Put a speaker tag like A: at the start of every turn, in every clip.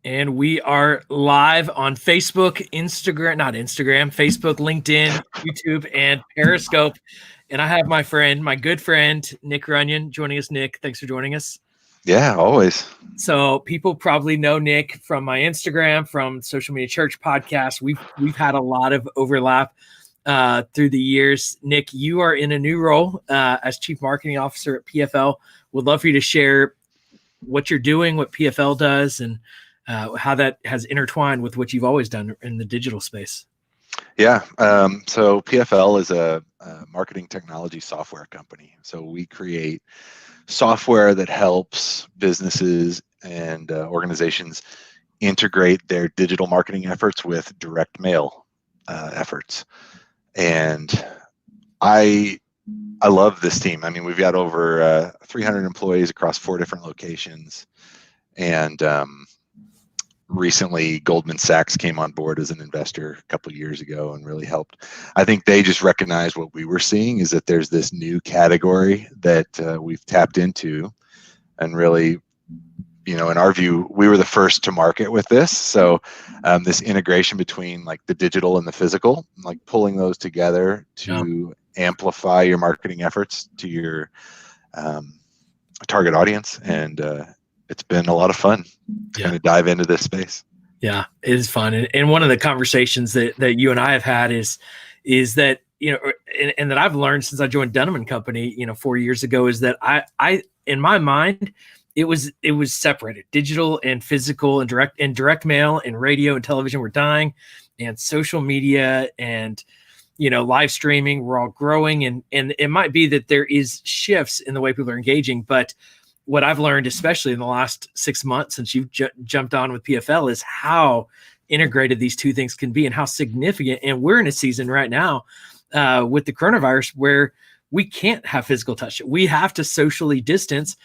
A: And we are live on Facebook, Facebook, LinkedIn, YouTube, and Periscope. And I have my good friend, Nick Runyon, joining us. Nick, thanks for joining us.
B: Yeah, always.
A: So people probably know Nick from my Instagram, from Social Media Church podcast. We've had a lot of overlap through the years. Nick, you are in a new role as Chief Marketing Officer at PFL. Would love for you to share what you're doing, what PFL does, and how that has intertwined with what you've always done in the digital space.
B: Yeah. So PFL is a marketing technology software company. So we create software that helps businesses and organizations integrate their digital marketing efforts with direct mail efforts. And I love this team. I mean, we've got over 300 employees across 4 different locations. And recently, Goldman Sachs came on board as an investor a couple of years ago and really helped. I think they just recognized what we were seeing is that there's this new category that we've tapped into, and really, in our view, we were the first to market with this. So this integration between like the digital and the physical, like pulling those together to amplify your marketing efforts to your target audience. And it's been a lot of fun to kind of dive into this space.
A: Yeah, it is fun. And one of the conversations that you and I have had is that, and that I've learned since I joined Dunham and Company, 4 years ago, is that I in my mind, it was separated. Digital and physical and direct mail and radio and television were dying, and social media and live streaming were all growing. And it might be that there is shifts in the way people are engaging, but what I've learned, especially in the last 6 months since you've jumped on with PFL, is how integrated these two things can be and how significant. And we're in a season right now with the coronavirus where we can't have physical touch. We have to socially distance.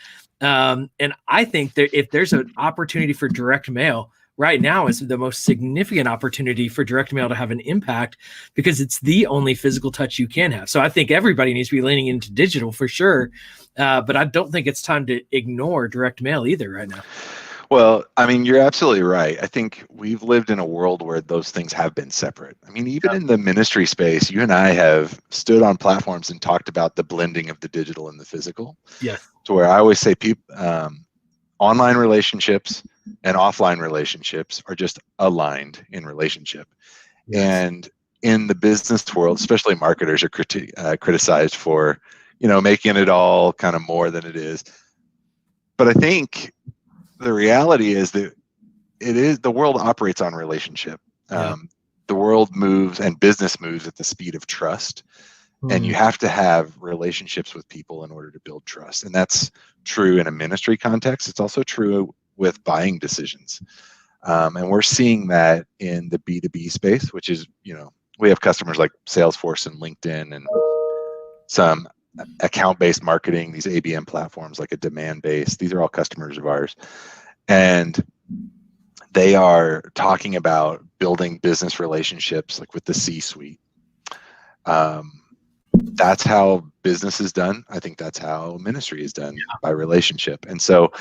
A: And I think that if there's an opportunity for direct mail, right now is the most significant opportunity for direct mail to have an impact, because it's the only physical touch you can have. So I think everybody needs to be leaning into digital for sure. But I don't think it's time to ignore direct mail either right now.
B: Well, I mean, you're absolutely right. I think we've lived in a world where those things have been separate. I mean, even in the ministry space, you and I have stood on platforms and talked about the blending of the digital and the physical.
A: Yeah.
B: To where I always say online relationships and offline relationships are just aligned in relationship. Yes. And in the business world, especially marketers are criticized for, making it all kind of more than it is. But I think the reality is that the world operates on relationship. The world moves and business moves at the speed of trust. And you have to have relationships with people in order to build trust. And that's true in a ministry context. It's also true with buying decisions. And we're seeing that in the B2B space, which is, we have customers like Salesforce and LinkedIn and some account-based marketing, these ABM platforms like a demand-based. These are all customers of ours. And they are talking about building business relationships like with the C-suite. That's how business is done. I think that's how ministry is done, by relationship. And so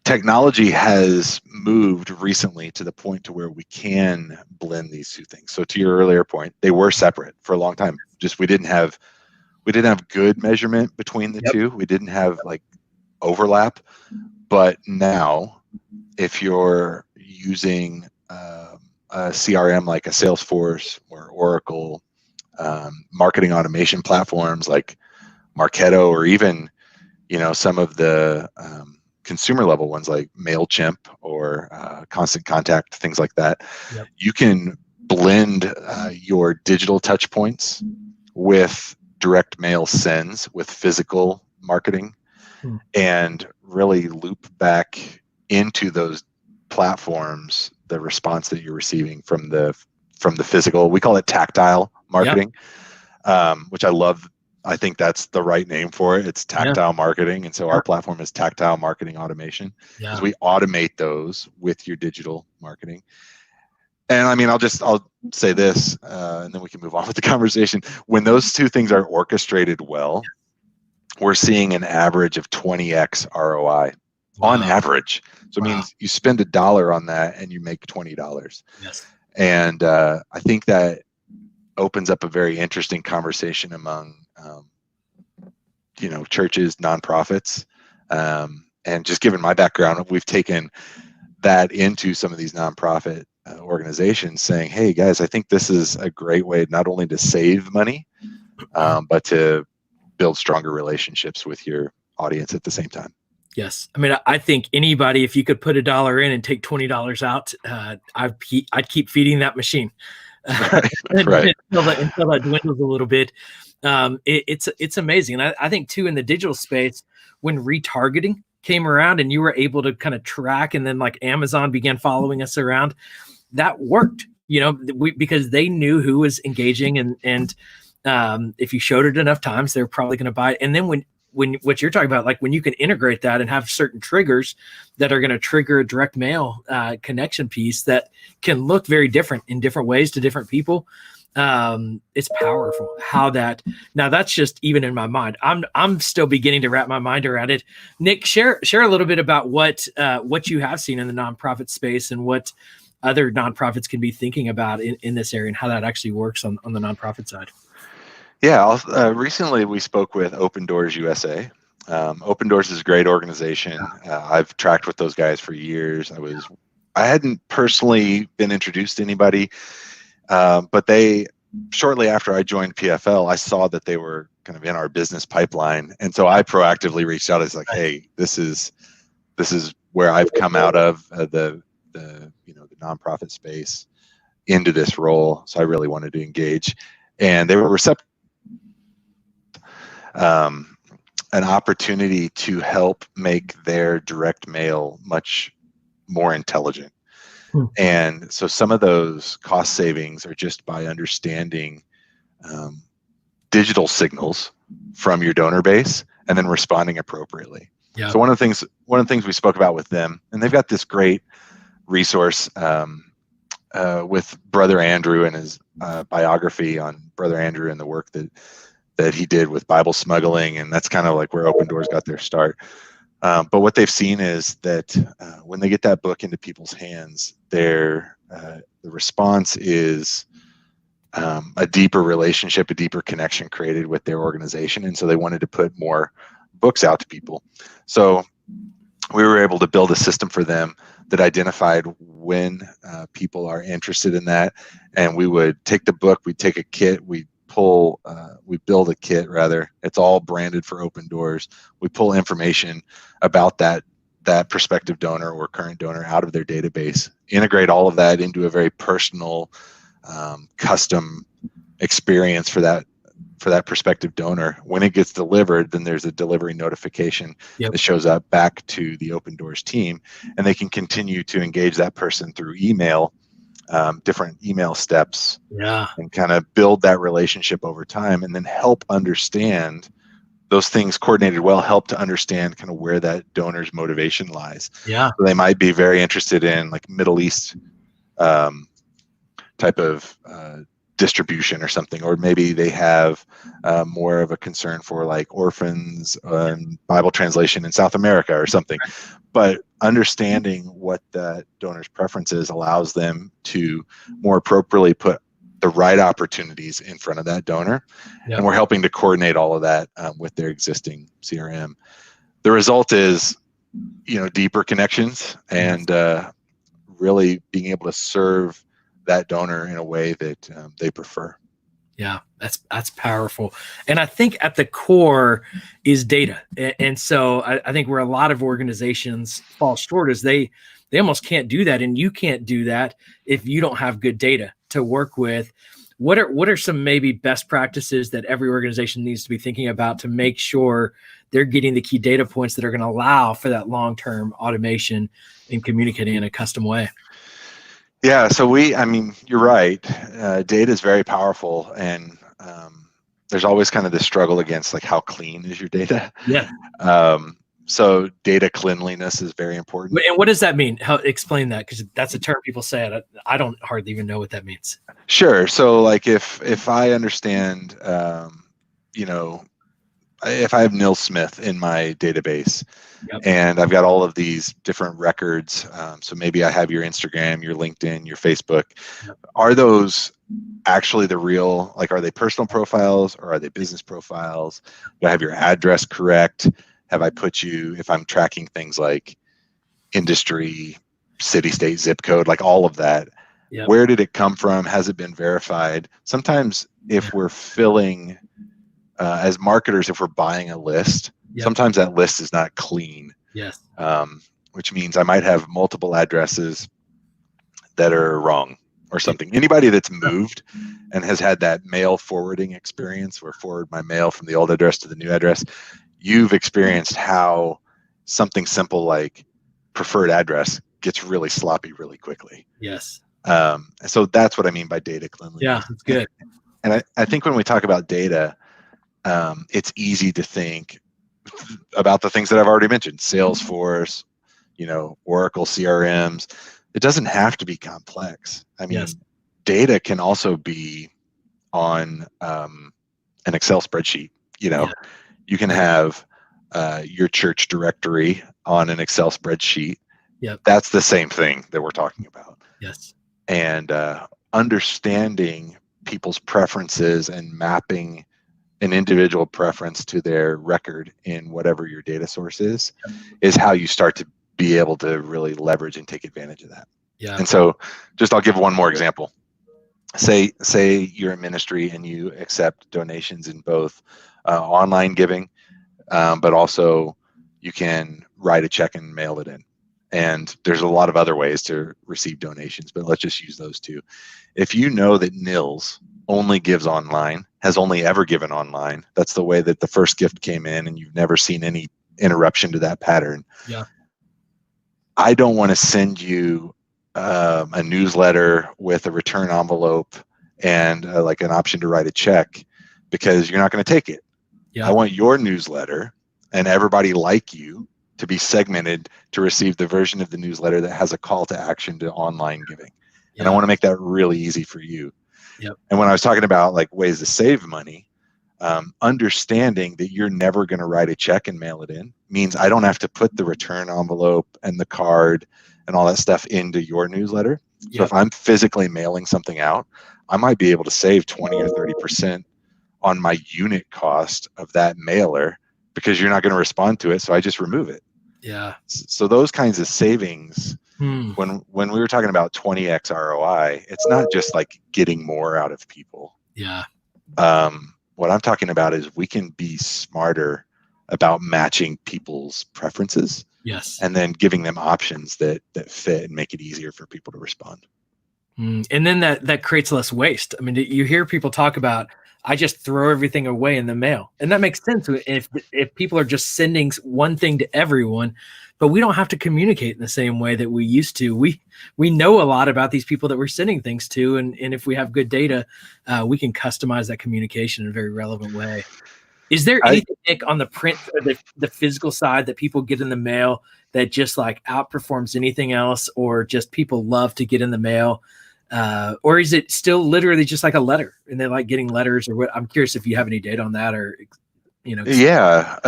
B: technology has moved recently to the point to where we can blend these two things. So to your earlier point, they were separate for a long time. Just we didn't have good measurement between the two. We didn't have like overlap. But now, if you're using a CRM like a Salesforce or Oracle, marketing automation platforms like Marketo, or even, some of the consumer level ones like MailChimp or Constant Contact, things like that. Yep. You can blend your digital touch points with direct mail sends with physical marketing and really loop back into those platforms the response that you're receiving from the physical. We call it tactile marketing, which I love. I think that's the right name for it. It's tactile marketing. And so our platform is tactile marketing automation, because we automate those with your digital marketing. And I mean, I'll say this, and then we can move on with the conversation. When those two things are orchestrated well, we're seeing an average of 20x ROI on average. So it
A: Wow.
B: means you spend $1 on that and you make $20.
A: Yes.
B: And I think that opens up a very interesting conversation among, churches, nonprofits. And just given my background, we've taken that into some of these nonprofit organizations saying, hey guys, I think this is a great way not only to save money, but to build stronger relationships with your audience at the same time.
A: Yes. I mean, I think anybody, if you could put $1 in and take $20 out, I'd keep feeding that machine.
B: Right.
A: until that dwindles a little bit. It's amazing. And I think too, in the digital space, when retargeting came around and you were able to kind of track, and then like Amazon began following us around, that worked, because they knew who was engaging, and if you showed it enough times, they're probably going to buy it. And then when what you're talking about, like when you can integrate that and have certain triggers that are going to trigger a direct mail connection piece that can look very different in different ways to different people. It's powerful how that, now that's just even in my mind. I'm still beginning to wrap my mind around it. Nick, share a little bit about what you have seen in the nonprofit space and what other nonprofits can be thinking about in this area, and how that actually works on the nonprofit side.
B: Yeah, recently we spoke with Open Doors USA. Open Doors is a great organization. I've tracked with those guys for years. I hadn't personally been introduced to anybody, but shortly after I joined PFL, I saw that they were kind of in our business pipeline, and so I proactively reached out. I was like, "Hey, this is where I've come out of the nonprofit space into this role, so I really wanted to engage." And they were receptive. An opportunity to help make their direct mail much more intelligent. And so some of those cost savings are just by understanding digital signals from your donor base and then responding appropriately. Yeah. So one of the things we spoke about with them, and they've got this great resource with Brother Andrew and his biography on Brother Andrew and the work that he did with Bible smuggling, and that's kind of like where Open Doors got their start. But what they've seen is that when they get that book into people's hands, the response is a deeper relationship, a deeper connection created with their organization, and so they wanted to put more books out to people. So we were able to build a system for them that identified when people are interested in that, and we would take the book, we'd take a kit, we build a kit rather. It's all branded for Open Doors. We pull information about that prospective donor or current donor out of their database, integrate all of that into a very personal, custom experience for that prospective donor. When it gets delivered, then there's a delivery notification that shows up back to the Open Doors team, and they can continue to engage that person through email, different email steps, and kind of build that relationship over time, and then help understand those things coordinated well, help to understand kind of where that donor's motivation lies. So they might be very interested in like Middle East type of distribution or something, or maybe they have more of a concern for like orphans and Bible translation in South America or something. But understanding what that donor's preferences allows them to more appropriately put the right opportunities in front of that donor. And we're helping to coordinate all of that with their existing CRM. The result is, deeper connections and really being able to serve that donor in a way that they prefer.
A: Yeah, that's powerful. And I think at the core is data. And so I think where a lot of organizations fall short is they almost can't do that. And you can't do that if you don't have good data to work with. What are some maybe best practices that every organization needs to be thinking about to make sure they're getting the key data points that are going to allow for that long-term automation and communicating in a custom way?
B: Yeah, so you're right. Data is very powerful, and there's always kind of this struggle against like how clean is your data.
A: Yeah.
B: So data cleanliness is very important.
A: And what does that mean? Explain that, because that's a term people say it. I don't hardly even know what that means. Sure.
B: So like if I understand, if I have Nils Smith in my database,
A: Yep.
B: and I've got all of these different records, so maybe I have your Instagram, your LinkedIn, your Facebook.
A: Yep.
B: Are those actually the real, like, are they personal profiles or are they business profiles? Do I have your address correct? Have I put you, if I'm tracking things like industry, city, state, zip code, like all of that,
A: Yep.
B: where did it come from? Has it been verified? Sometimes if we're filling, as marketers, if we're buying a list,
A: Yep.
B: sometimes that list is not clean.
A: Yes.
B: Which means I might have multiple addresses that are wrong or something. Anybody that's moved and has had that mail forwarding experience where forward my mail from the old address to the new address, you've experienced how something simple like preferred address gets really sloppy really quickly.
A: Yes.
B: So that's what I mean by data cleanliness.
A: Yeah, it's good.
B: And I think when we talk about data, it's easy to think about the things that I've already mentioned: Salesforce, Oracle CRMs. It doesn't have to be complex. I mean,
A: Yes.
B: Data can also be on an Excel spreadsheet. You can have your church directory on an Excel spreadsheet.
A: Yep.
B: That's the same thing that we're talking about.
A: Yes.
B: And understanding people's preferences and mapping an individual preference to their record in whatever your data source is how you start to be able to really leverage and take advantage of that.
A: Yeah.
B: And so I'll give one more example. Say you're a ministry and you accept donations in both online giving, but also you can write a check and mail it in. And there's a lot of other ways to receive donations, but let's just use those two. If you know that Nils only gives online, has only ever given online, that's the way that the first gift came in, and you've never seen any interruption to that pattern.
A: Yeah.
B: I don't want to send you a newsletter with a return envelope and like an option to write a check, because you're not going to take it.
A: Yeah.
B: I want your newsletter and everybody like you to be segmented to receive the version of the newsletter that has a call to action to online giving. And I want to make that really easy for you.
A: Yep.
B: And when I was talking about like ways to save money, understanding that you're never going to write a check and mail it in means I don't have to put the return envelope and the card and all that stuff into your newsletter.
A: Yep.
B: So if I'm physically mailing something out, I might be able to save 20 or 30% on my unit cost of that mailer, because you're not going to respond to it. So I just remove it.
A: Yeah.
B: So those kinds of savings, when we were talking about 20x ROI, it's not just like getting more out of people.
A: Yeah.
B: What I'm talking about is we can be smarter about matching people's preferences.
A: Yes.
B: And then giving them options that fit and make it easier for people to respond.
A: And then that creates less waste. I mean, you hear people talk about, I just throw everything away in the mail. And that makes sense if people are just sending one thing to everyone, but we don't have to communicate in the same way that we used to. We know a lot about these people that we're sending things to. And if we have good data, we can customize that communication in a very relevant way. Is there anything, Nick, on the print or the physical side that people get in the mail that just like outperforms anything else, or just people love to get in the mail? Or is it still literally just like a letter and they like getting letters, or what? I'm curious if you have any data on that, or,
B: Yeah.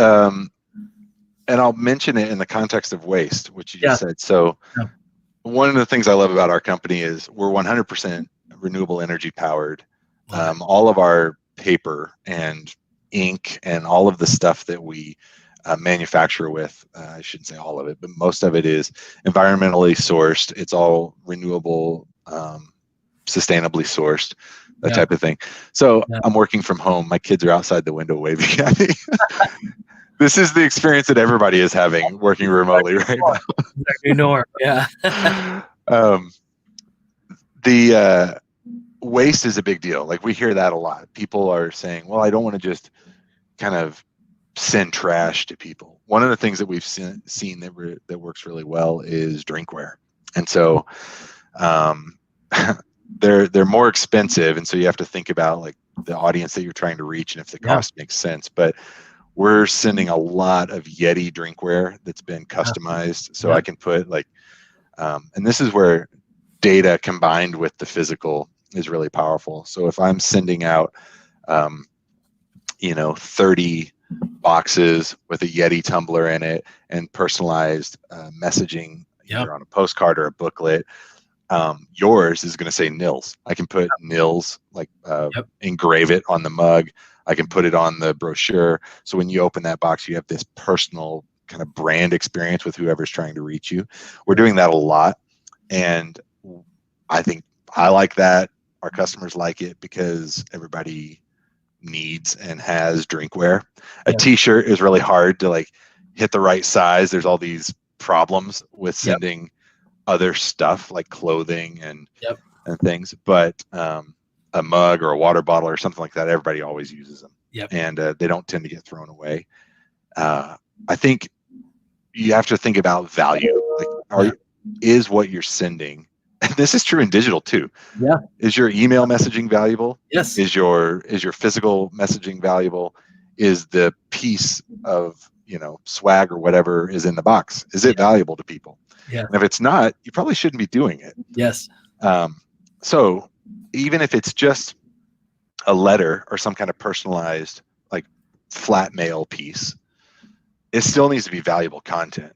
B: And I'll mention it in the context of waste, which you just said. So one of the things I love about our company is we're 100% renewable energy powered. All of our paper and ink and all of the stuff that we manufacture with, I shouldn't say all of it, but most of it is environmentally sourced. It's all renewable, sustainably sourced, that type of thing. So I'm working from home. My kids are outside the window waving at me. This is the experience that everybody is having working remotely right now.
A: New norm. Yeah.
B: The waste is a big deal. Like we hear that a lot. People are saying, well, I don't want to just kind of send trash to people. One of the things that we've seen that works really well is drinkware. And so they're more expensive. And so you have to think about like the audience that you're trying to reach and if the cost makes sense. But we're sending a lot of Yeti drinkware that's been customized. So I can put like, and this is where data combined with the physical is really powerful. So if I'm sending out 30 boxes with a Yeti tumbler in it and personalized messaging, either on a postcard or a booklet. Yours is going to say Nils. I can put Nils, engrave it on the mug. I can put it on the brochure. So when you open that box, you have this personal kind of brand experience with whoever's trying to reach you. We're doing that a lot. And I think I like that. Our customers like it because everybody needs and has drinkware. A t-shirt is really hard to hit the right size. There's all these problems with sending other stuff like clothing and things, but a mug or a water bottle or something like that, everybody always uses them. And they don't tend to get thrown away. I think you have to think about value. Is what you're sending, and this is true in digital too. Is your email messaging valuable?
A: Yes.
B: Is your physical messaging valuable? Is the piece of swag or whatever is in the box, is it valuable to people? And if it's not, you probably shouldn't be doing it.
A: Yes.
B: So even if it's just a letter or some kind of personalized flat mail piece, it still needs to be valuable content.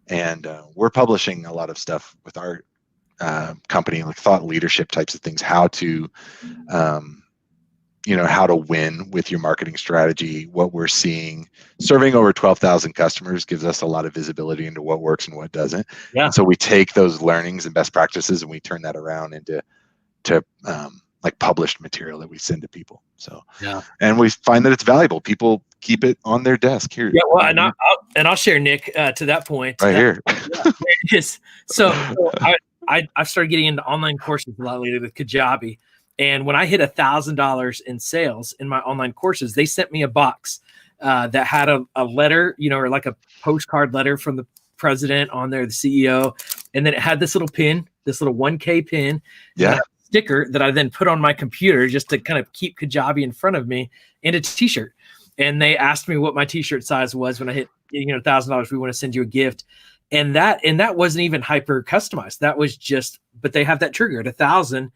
B: And we're publishing a lot of stuff with our company, like thought leadership types of things, how to how to win with your marketing strategy. What we're seeing, serving over 12,000 customers gives us a lot of visibility into what works and what doesn't. And so we take those learnings and best practices and we turn that around into published material that we send to people. So and we find that it's valuable. People keep it on their desk here.
A: I'll share, Nick, to that point
B: right here.
A: So I've started getting into online courses a lot lately with Kajabi. And when I hit $1,000 in sales in my online courses, they sent me a box that had a letter, or like a postcard letter from the president on there, the CEO. And then it had this little pin, this little 1K pin, sticker that I then put on my computer just to kind of keep Kajabi in front of me, and a t-shirt. And they asked me what my t-shirt size was when I hit, $1,000. We want to send you a gift. And that wasn't even hyper customized. That was just, but they have that trigger at 1,000.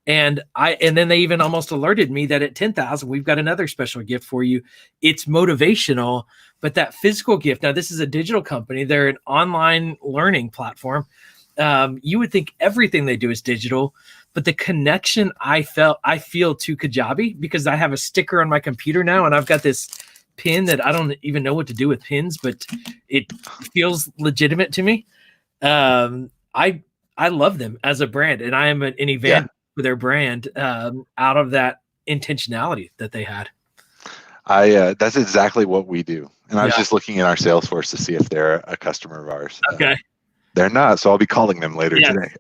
A: And then they even almost alerted me that at 10,000, we've got another special gift for you. It's motivational, but that physical gift, now this is a digital company. They're an online learning platform. You would think everything they do is digital, but the connection I feel to Kajabi, because I have a sticker on my computer now and I've got this pin that I don't even know what to do with pins, but it feels legitimate to me. I love them as a brand, and I am an evangelist for their brand out of that intentionality that they had.
B: That's exactly what we do. And I was just looking at our Salesforce to see if they're a customer of ours.
A: Okay.
B: They're not, so I'll be calling them later today.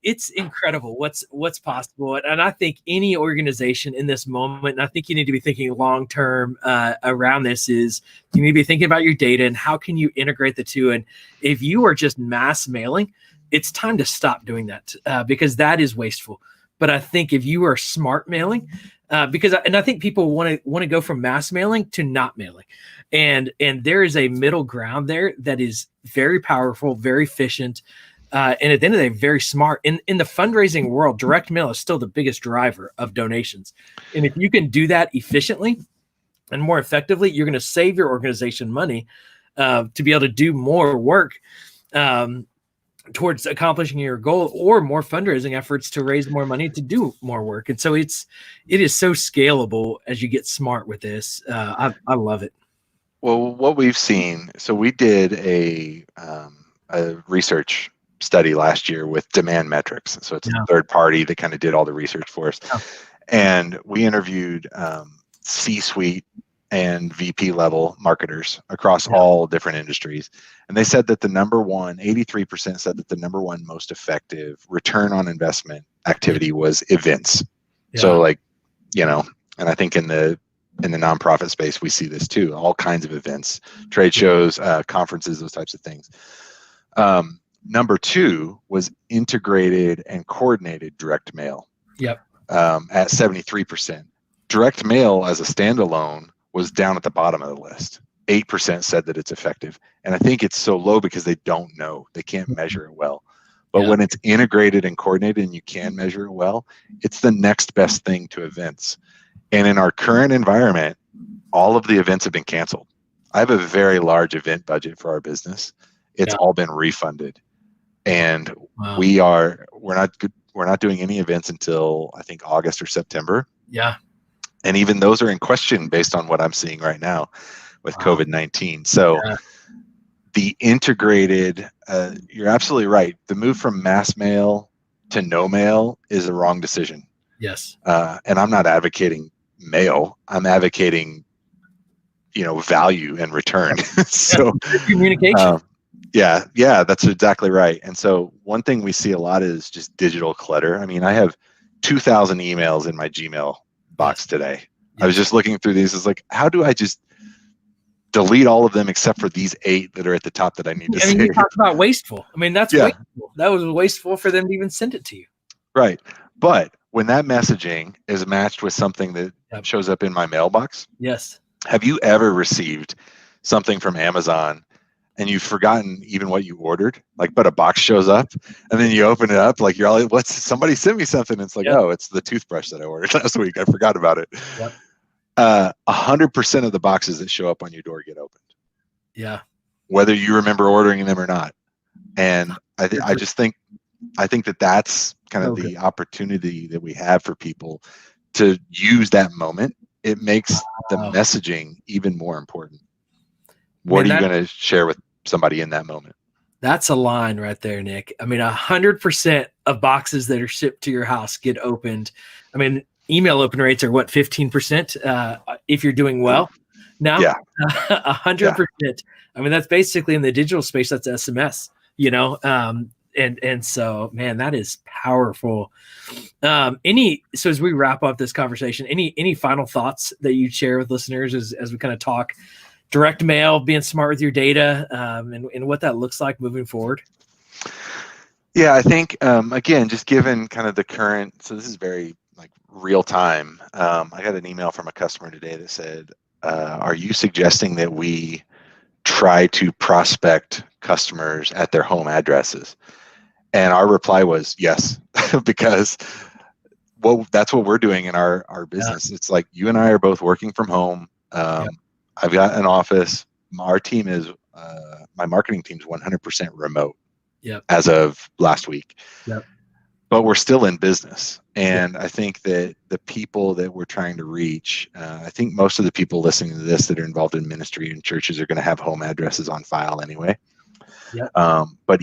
A: It's incredible what's possible. And I think any organization in this moment, and I think you need to be thinking long-term around this, is you need to be thinking about your data and how can you integrate the two. And if you are just mass mailing, it's time to stop doing that because that is wasteful. But I think if you are smart mailing, I think people want to go from mass mailing to not mailing, and there is a middle ground there that is very powerful, very efficient, and at the end of the day, very smart. In the fundraising world, direct mail is still the biggest driver of donations, and if you can do that efficiently and more effectively, you're going to save your organization money to be able to do more work towards accomplishing your goal, or more fundraising efforts to raise more money to do more work. And so it is so scalable as you get smart with this. I love it.
B: Well, what we've seen, so we did a research study last year with Demand Metrics. So it's a third party that kind of did all the research for us. And we interviewed C-suite and VP level marketers across all different industries. And they said that 83% said that the number one most effective return on investment activity was events. So and I think in the nonprofit space, we see this too, all kinds of events, trade shows, conferences, those types of things. Number two was integrated and coordinated direct mail. At 73%. Direct mail as a standalone was down at the bottom of the list. 8% said that it's effective. And I think it's so low because they don't know. They can't measure it well. But
A: Yeah.
B: when it's integrated and coordinated and you can measure it well, it's the next best thing to events. And in our current environment, all of the events have been canceled. I have a very large event budget for our business. It's all been refunded. And
A: Wow.
B: we're not doing any events until I think August or September.
A: Yeah.
B: And even those are in question based on what I'm seeing right now with
A: Wow.
B: COVID-19. So the integrated, you're absolutely right. The move from mass mail to no mail is a wrong decision.
A: Yes.
B: And I'm not advocating mail. I'm advocating, value and return. So
A: communication.
B: Yeah, that's exactly right. And so one thing we see a lot is just digital clutter. I mean, I have 2,000 emails in my Gmail box today. I was just looking through these. It's like, how do I just delete all of them except for these 8 that are at the top that I need to save?
A: You talk about wasteful. I mean, that's wasteful. That was wasteful for them to even send it to you.
B: Right. But when that messaging is matched with something that shows up in my mailbox.
A: Yes.
B: Have you ever received something from Amazon and you've forgotten even what you ordered, but a box shows up and then you open it up, you're all, somebody sent me something. And it's like, oh, it's the toothbrush that I ordered last week. I forgot about it. 100% of the boxes that show up on your door get opened.
A: Yeah.
B: Whether you remember ordering them or not. And I think that that's kind of the opportunity that we have for people to use that moment. It makes the messaging even more important. What are you going to share with somebody in that moment?
A: That's a line right there, Nick. I mean, 100% of boxes that are shipped to your house get opened. I mean, email open rates are 15% if you're doing well. Now, 100%. I mean, that's basically in the digital space. That's SMS. And so, man, that is powerful. So as we wrap up this conversation, any final thoughts that you'd share with listeners as we kind of talk direct mail, being smart with your data, and what that looks like moving forward?
B: Yeah, I think, again, just given kind of the current, so this is very real time. I got an email from a customer today that said, are you suggesting that we try to prospect customers at their home addresses? And our reply was yes, because that's what we're doing in our business. It's like you and I are both working from home. I've got an office. Our team is, my marketing team is 100% remote as of last week. But we're still in business. And I think that the people that we're trying to reach, I think most of the people listening to this that are involved in ministry and churches are going to have home addresses on file anyway. But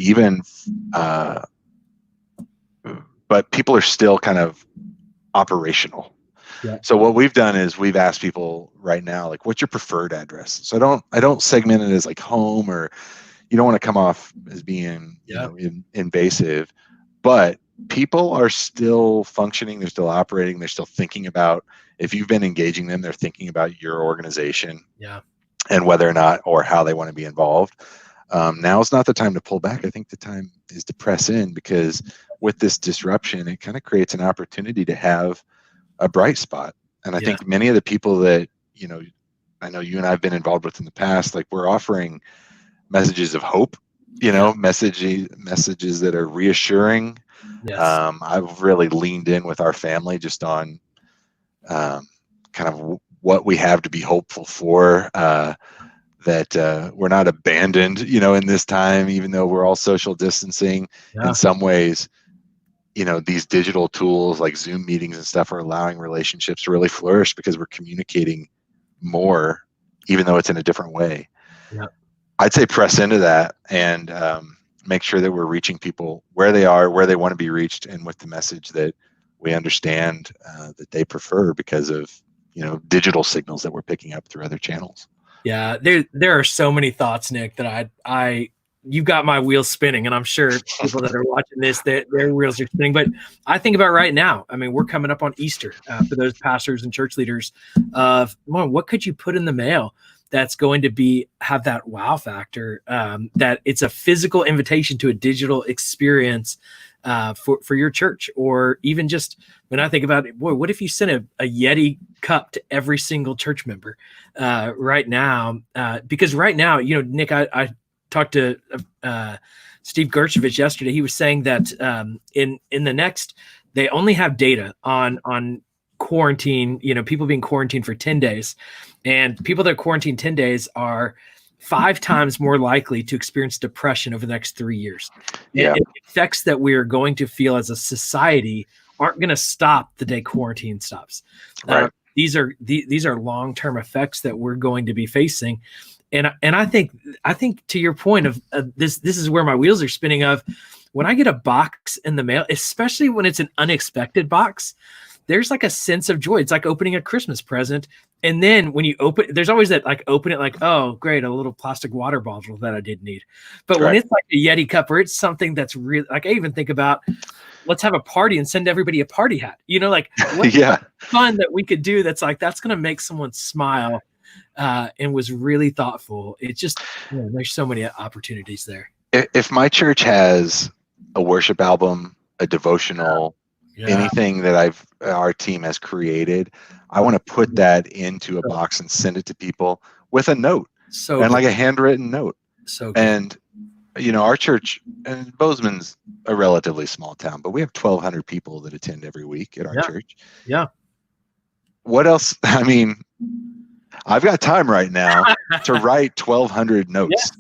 B: people are still kind of operational. So what we've done is we've asked people right now, what's your preferred address? So I don't segment it as home, or you don't want to come off as being invasive, but people are still functioning. They're still operating. They're still thinking about, if you've been engaging them, they're thinking about your organization and whether or not or how they want to be involved. Now is not the time to pull back. I think the time is to press in, because with this disruption, it kind of creates an opportunity to have a bright spot. And I think many of the people that, I know you and I have been involved with in the past, we're offering messages of hope, messages that are reassuring. I've really leaned in with our family just on kind of what we have to be hopeful for, that we're not abandoned, in this time, even though we're all social distancing. In some ways, these digital tools like Zoom meetings and stuff are allowing relationships to really flourish because we're communicating more, even though it's in a different way. I'd say press into that and make sure that we're reaching people where they are, where they want to be reached, and with the message that we understand that they prefer because of, digital signals that we're picking up through other channels.
A: Yeah, there are so many thoughts, Nick, that you've got my wheels spinning, and I'm sure people that are watching this, their wheels are spinning. But I think about right now, I mean, we're coming up on Easter for those pastors and church leaders of, what could you put in the mail that's going to have that wow factor, that it's a physical invitation to a digital experience for your church, or even just when I think about it, boy, what if you sent a Yeti cup to every single church member right now? Because right now, Nick, talked to Steve Gershevich yesterday. He was saying that in the next, they only have data on quarantine, people being quarantined for 10 days, and people that are quarantined 10 days are 5 times more likely to experience depression over the next 3 years.
B: Yeah.
A: And the effects that we are going to feel as a society aren't going to stop the day quarantine stops.
B: Right.
A: These are long-term effects that we're going to be facing. And I think to your point of this is where my wheels are spinning of when I get a box in the mail, especially when it's an unexpected box, there's like a sense of joy. It's like opening a Christmas present. And then when you open, there's always that like open it like, oh, great, a little plastic water bottle that I didn't need. But when it's like a Yeti cup or it's something that's really like, I even think about, let's have a party and send everybody a party hat. Like what's fun that we could do that's like, that's going to make someone smile and was really thoughtful. It's just, there's so many opportunities there.
B: If my church has a worship album, a devotional, anything that our team has created, I want to put that into a box and send it to people with a note like a handwritten note.
A: So good.
B: And our church, and Bozeman's a relatively small town, but we have 1,200 people that attend every week at our church.
A: Yeah.
B: What else? I mean, I've got time right now to write 1,200 notes.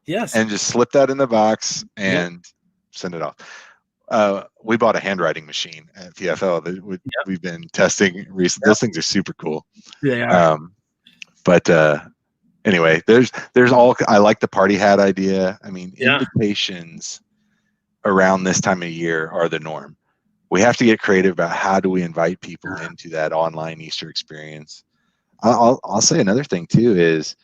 A: Yes.
B: And just slip that in the box and send it off. We bought a handwriting machine at PFL that we've been testing recently. Those things are super cool.
A: They are.
B: But anyway, there's all. I like the party hat idea. I mean, invitations around this time of year are the norm. We have to get creative about how do we invite people into that online Easter experience. I'll say another thing too is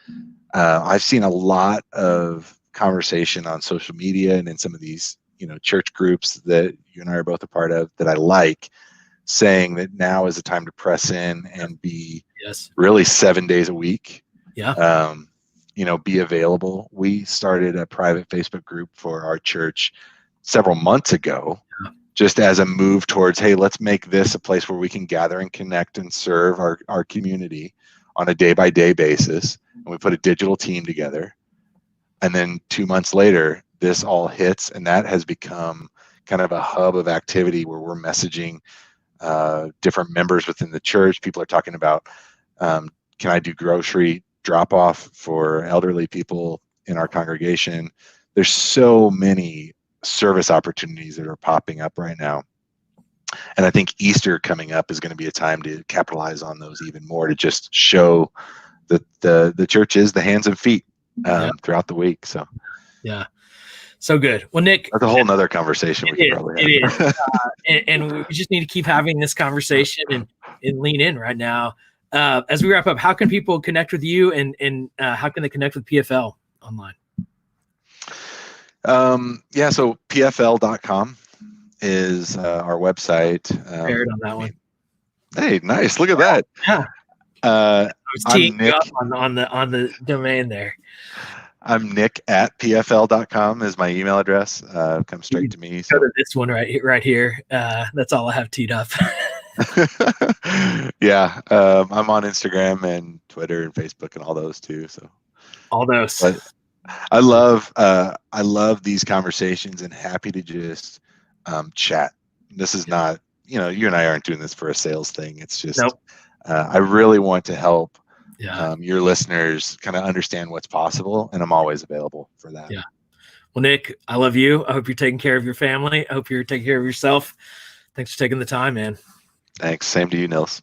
B: I've seen a lot of conversation on social media and in some of these church groups that you and I are both a part of that I like, saying that now is the time to press in and be really 7 days a week. Be available. We started a private Facebook group for our church several months ago, just as a move towards, hey, let's make this a place where we can gather and connect and serve our community on a day-by-day basis. And we put a digital team together. And then 2 months later, this all hits, and that has become kind of a hub of activity where we're messaging different members within the church. People are talking about, can I do grocery drop-off for elderly people in our congregation? There's so many service opportunities that are popping up right now. And I think Easter coming up is going to be a time to capitalize on those even more, to just show that the church is the hands and feet throughout the week. So
A: so good. Well, Nick,
B: that's a whole nother conversation we could probably have.
A: And we just need to keep having this conversation and lean in right now. As we wrap up, how can people connect with you and how can they connect with PFL online?
B: So pfl.com is our website.
A: Prepared on that one.
B: Hey, nice. Look at that.
A: Yeah. I was teeing
B: Nick,
A: up on the domain there.
B: I'm Nick at pfl.com is my email address. Come straight to me.
A: So. Go to this one right here. That's all I have teed up.
B: I'm on Instagram and Twitter and Facebook and all those too. So
A: all those.
B: But I love these conversations and happy to just chat. This is not, you and I aren't doing this for a sales thing. It's just I really want to help your listeners kind of understand what's possible, and I'm always available for that.
A: Yeah. Well, Nick, I love you. I hope you're taking care of your family. I hope you're taking care of yourself. Thanks for taking the time, man.
B: Thanks. Same to you, Nils.